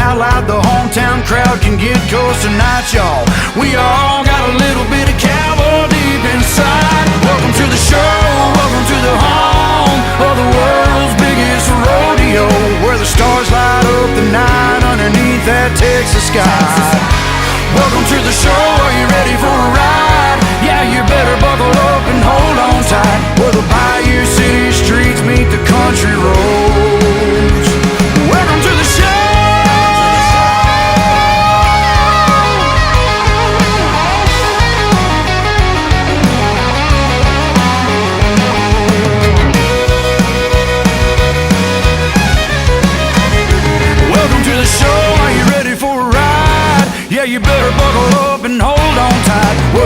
how loud the hometown crowd can get. 'Cause tonight, y'all, we all got a little bit of cowboy deep inside. Welcome to the show, welcome to the home of the world's biggest rodeo, where the stars light up the night underneath that Texas sky. Welcome to the show, are you ready for a ride? Yeah, you better buckle up and hold on tight, where the Bayou City streets meet the country roads. Welcome to the show. Welcome to the show, are you ready for a ride? Yeah, you better buckle up and hold on tight, where the